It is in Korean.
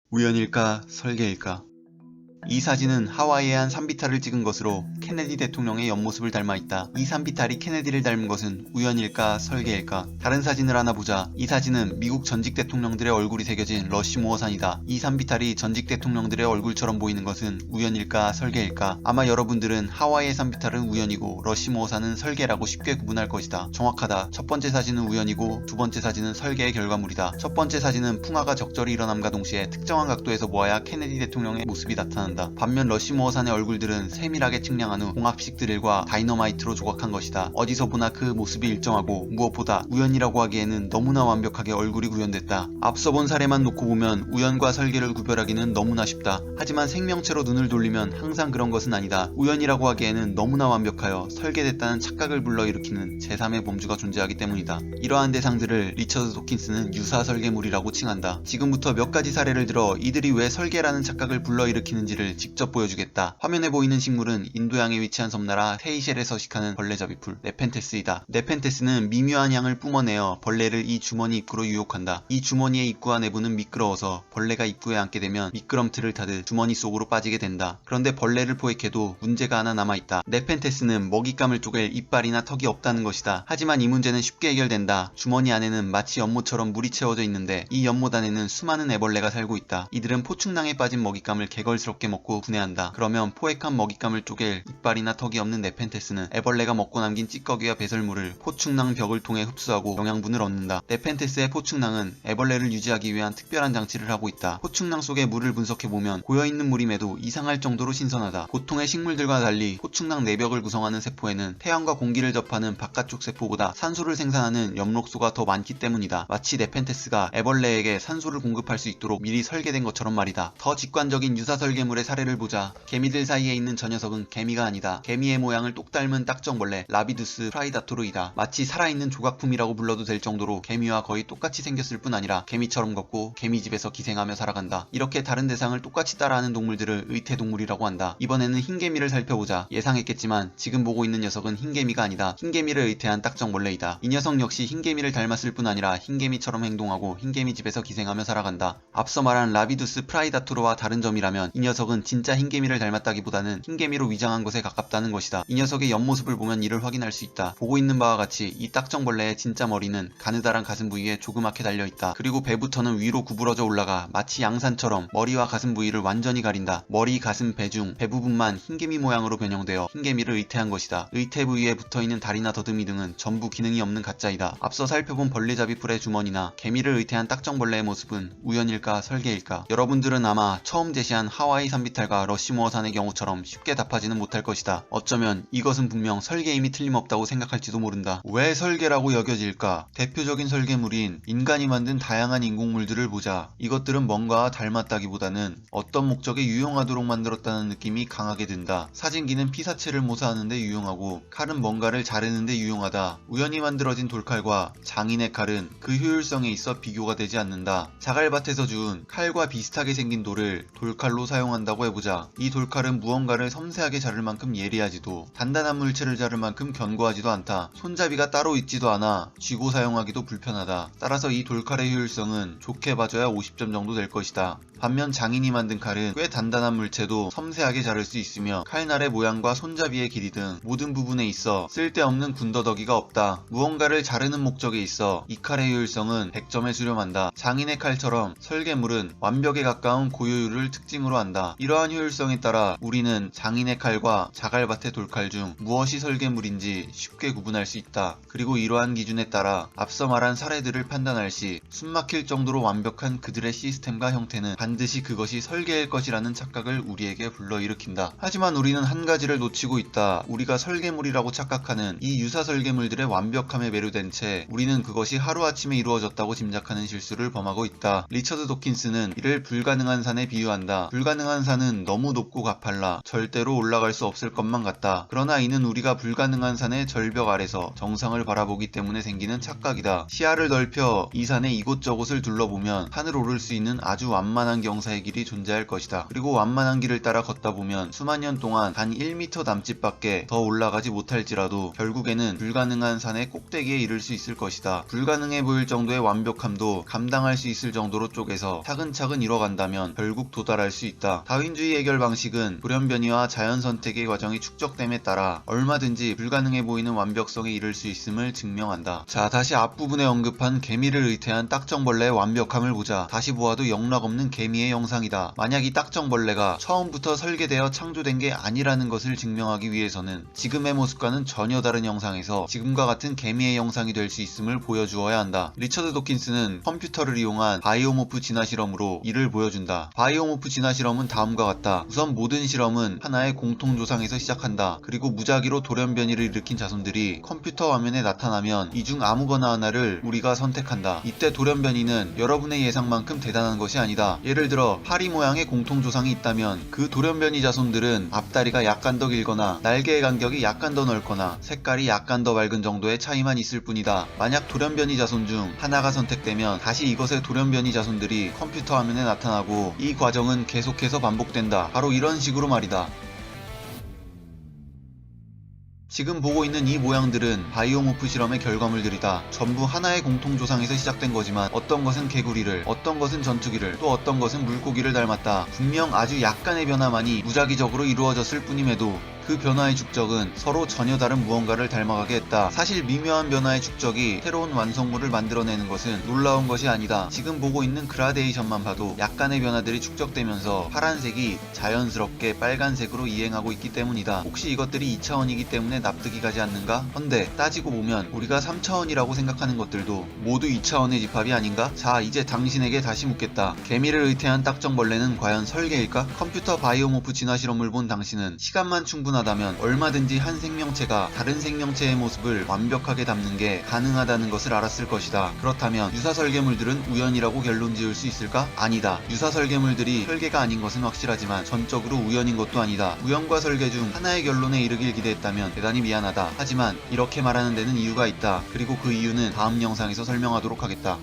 우연일까 설계일까? 이 사진은 하와이의 한 산비탈을 찍은 것으로 케네디 대통령의 옆모습을 닮아 있다. 이 산비탈이 케네디를 닮은 것은 우연일까 설계일까? 다른 사진을 하나 보자. 이 사진은 미국 전직 대통령들의 얼굴이 새겨진 러시모어산이다. 이 산비탈이 전직 대통령들의 얼굴처럼 보이는 것은 우연일까 설계일까? 아마 여러분들은 하와이의 산비탈은 우연이고 러시모어산은 설계라고 쉽게 구분할 것이다. 정확하다. 첫 번째 사진은 우연이고 두 번째 사진은 설계의 결과물이다. 첫 번째 사진은 풍화가 적절히 일어남과 동시에 특정한 각도에서 모아야 케네디 대통령의 모습이 나타난다. 반면 러시모어산의 얼굴들은 세밀하게 측량한 후 공합식 드릴과 다이너마이트로 조각한 것이다. 어디서 보나 그 모습이 일정하고 무엇보다 우연이라고 하기에는 너무나 완벽하게 얼굴이 구현됐다. 앞서 본 사례만 놓고 보면 우연과 설계를 구별하기는 너무나 쉽다. 하지만 생명체로 눈을 돌리면 항상 그런 것은 아니다. 우연이라고 하기에는 너무나 완벽하여 설계됐다는 착각을 불러일으키는 제3의 범주가 존재하기 때문이다. 이러한 대상들을 리처드 도킨스는 유사 설계물이라고 칭한다. 지금부터 몇 가지 사례를 들어 이들이 왜 설계라는 착각을 불러일으키는지를 직접 보여주겠다. 화면에 보이는 식물은 인도양에 위치한 섬나라 세이셸에 서식하는 벌레잡이풀 네펜테스이다. 네펜테스는 미묘한 향을 뿜어내어 벌레를 이 주머니 입구로 유혹한다. 이 주머니의 입구와 내부는 미끄러워서 벌레가 입구에 앉게 되면 미끄럼틀을 타듯 주머니 속으로 빠지게 된다. 그런데 벌레를 포획해도 문제가 하나 남아있다. 네펜테스는 먹잇감을 쪼갤 이빨이나 턱이 없다는 것이다. 하지만 이 문제는 쉽게 해결된다. 주머니 안에는 마치 연못처럼 물이 채워져 있는데 이 연못 안에는 수많은 애벌레가 살고 있다. 이들은 포충낭에 빠진 먹잇감을 개걸스럽게 먹고 분해한다. 그러면 포획한 먹잇감을 쪼갤 이빨이나 턱이 없는 네펜테스는 애벌레가 먹고 남긴 찌꺼기와 배설물을 포충낭 벽을 통해 흡수하고 영양분을 얻는다. 네펜테스의 포충낭은 애벌레를 유지하기 위한 특별한 장치를 하고 있다. 포충낭 속의 물을 분석해보면 고여있는 물임에도 이상할 정도로 신선하다. 보통의 식물들과 달리 포충낭 내벽을 구성하는 세포에는 태양과 공기를 접하는 바깥쪽 세포보다 산소를 생산하는 엽록소가 더 많기 때문이다. 마치 네펜테스가 애벌레에게 산소를 공급할 수 있도록 미리 설계된 것처럼 말이다. 더 직관적인 유사 설계물의 사례를 보자. 개미들 사이에 있는 저 녀석은 개미가 아니다. 개미의 모양을 똑 닮은 딱정벌레 라비두스 프라이다토르이다. 마치 살아있는 조각품이라고 불러도 될 정도로 개미와 거의 똑같이 생겼을 뿐 아니라 개미처럼 걷고 개미집에서 기생하며 살아간다. 이렇게 다른 대상을 똑같이 따라하는 동물들을 의태동물이라고 한다. 이번에는 흰개미를 살펴보자. 예상했겠지만 지금 보고 있는 녀석은 흰개미가 아니다. 흰개미를 의태한 딱정벌레이다. 이 녀석 역시 흰개미를 닮았을 뿐 아니라 흰개미처럼 행동하고 흰개미집에서 기생하며 살아간다. 앞서 말한 라비두스 프라이다토르와 다른 점이라면 이 녀석은 진짜 흰개미를 닮았다기보다는 흰개미로 위장한 것에 가깝다는 것이다. 이 녀석의 옆모습을 보면 이를 확인할 수 있다. 보고 있는 바와 같이 이 딱정벌레의 진짜 머리는 가느다란 가슴 부위에 조그맣게 달려있다. 그리고 배부터는 위로 구부러져 올라가 마치 양산처럼 머리와 가슴 부위를 완전히 가린다. 머리, 가슴, 배 중 배 부분만 흰개미 모양으로 변형되어 흰개미를 의태한 것이다. 의태 부위에 붙어있는 다리나 더듬이 등은 전부 기능이 없는 가짜이다. 앞서 살펴본 벌레잡이풀의 주머니나 개미를 의태한 딱정벌레의 모습은 우연일까 설계일까? 여러분들은 아마 처음 제시한 하와이 산비탈과 러시모어산의 경우처럼 쉽게 답하지는 못할 것이다. 어쩌면 이것은 분명 설계임이 틀림없다고 생각할지도 모른다. 왜 설계라고 여겨질까? 대표적인 설계물인 인간이 만든 다양한 인공물들을 보자. 이것들은 뭔가 닮았다기보다는 어떤 목적에 유용하도록 만들었다는 느낌이 강하게 든다. 사진기는 피사체를 모사하는데 유용하고 칼은 뭔가를 자르는데 유용하다. 우연히 만들어진 돌칼과 장인의 칼은 그 효율성에 있어 비교가 되지 않는다. 자갈밭에서 주운 칼과 비슷하게 생긴 돌을 돌칼로 사용한다고 해보자. 이 돌칼은 무언가를 섬세하게 자를 만큼 예리하지도 단단한 물체를 자를 만큼 견고하지도 않다. 손잡이가 따로 있지도 않아 쥐고 사용하기도 불편하다. 따라서 이 돌칼의 효율성은 좋게 봐줘야 50점 정도 될 것이다. 반면 장인이 만든 칼은 꽤 단단한 물체도 섬세하게 자를 수 있으며 칼날의 모양과 손잡이의 길이 등 모든 부분에 있어 쓸데없는 군더더기가 없다. 무언가를 자르는 목적에 있어 이 칼의 효율성은 100점에 수렴한다. 장인의 칼처럼 설계물은 완벽에 가까운 고효율을 특징으로 한다. 이러한 효율성에 따라 우리는 장인의 칼과 자갈밭의 돌칼 중 무엇이 설계물인지 쉽게 구분할 수 있다. 그리고 이러한 기준에 따라 앞서 말한 사례들을 판단할 시 숨막힐 정도로 완벽한 그들의 시스템과 형태는 반드시 그것이 설계일 것이라는 착각을 우리에게 불러일으킨다. 하지만 우리는 한 가지를 놓치고 있다. 우리가 설계물이라고 착각하는 이 유사 설계물들의 완벽함에 매료된 채 우리는 그것이 하루아침에 이루어졌다고 짐작하는 실수를 범하고 있다. 리처드 도킨스는 이를 불가능한 산에 비유한다. 불가능한 산은 너무 높고 가팔라 절대로 올라갈 수 없을 것만 같다. 그러나 이는 우리가 불가능한 산의 절벽 아래서 정상을 바라보기 때문에 생기는 착각이다. 시야를 넓혀 이 산의 이곳저곳을 둘러보면 산을 오를 수 있는 아주 완만한 경사의 길이 존재할 것이다. 그리고 완만한 길을 따라 걷다 보면 수만 년 동안 단 1m 남짓밖에 더 올라가지 못할지라도 결국에는 불가능한 산의 꼭대기에 이를 수 있을 것이다. 불가능해 보일 정도의 완벽함도 감당할 수 있을 정도로 쪼개서 차근차근 이뤄간다면 결국 도달할 수 있다. 다윈주의 해결 방식은 돌연변이와 자연 선택의 과정이 축적됨에 따라 얼마든지 불가능해 보이는 완벽성에 이를 수 있음을 증명한다. 자, 다시 앞부분에 언급한 개미를 의태한 딱정벌레의 완벽함을 보자. 다시 보아도 영락없는 개미의 영상이다. 만약 이 딱정벌레가 처음부터 설계되어 창조된 게 아니라는 것을 증명하기 위해서는 지금의 모습과는 전혀 다른 영상에서 지금과 같은 개미의 영상이 될 수 있음을 보여주어야 한다. 리처드 도킨스는 컴퓨터를 이용한 바이오모프 진화 실험으로 이를 보여준다. 바이오모프 진화 실험은 다음과 같다. 우선 모든 실험은 하나의 공통조상에서 시작한다. 그리고 무작위로 돌연변이를 일으킨 자손들이 컴퓨터 화면에 나타나면 이 중 아무거나 하나를 우리가 선택한다. 이때 돌연변이는 여러분의 예상만큼 대단한 것이 아니다. 예를 들어 파리 모양의 공통조상이 있다면 그 돌연변이 자손들은 앞다리가 약간 더 길거나 날개의 간격이 약간 더 넓거나 색깔이 약간 더 밝은 정도의 차이만 있을 뿐이다. 만약 돌연변이 자손 중 하나가 선택되면 다시 이것의 돌연변이 자손들이 컴퓨터 화면에 나타나고 이 과정은 계속해서 반복된다. 바로 이런 식으로 말이다. 지금 보고 있는 이 모양들은 바이오모프 실험의 결과물들이다. 전부 하나의 공통조상에서 시작된 거지만 어떤 것은 개구리를, 어떤 것은 전투기를, 또 어떤 것은 물고기를 닮았다. 분명 아주 약간의 변화만이 무작위적으로 이루어졌을 뿐임에도 그 변화의 축적은 서로 전혀 다른 무언가를 닮아가게 했다. 사실 미묘한 변화의 축적이 새로운 완성물을 만들어내는 것은 놀라운 것이 아니다. 지금 보고 있는 그라데이션만 봐도 약간의 변화들이 축적되면서 파란색이 자연스럽게 빨간색으로 이행하고 있기 때문이다. 혹시 이것들이 2차원이기 때문에 납득이 가지 않는가? 헌데 따지고 보면 우리가 3차원이라고 생각하는 것들도 모두 2차원의 집합이 아닌가? 자, 이제 당신에게 다시 묻겠다. 개미를 의태한 딱정벌레는 과연 설계일까? 컴퓨터 바이오모프 진화 실험을 본 당신은 시간만 충분하다면 얼마든지 한 생명체가 다른 생명체의 모습을 완벽하게 담는 게 가능하다는 것을 알았을 것이다. 그렇다면 유사 설계물들은 우연이라고 결론 지을 수 있을까? 아니다. 유사 설계물들이 설계가 아닌 것은 확실하지만 전적으로 우연인 것도 아니다. 우연과 설계 중 하나의 결론에 이르길 기대했다면 대단히 미안하다. 하지만 이렇게 말하는 데는 이유가 있다. 그리고 그 이유는 다음 영상에서 설명하도록 하겠다.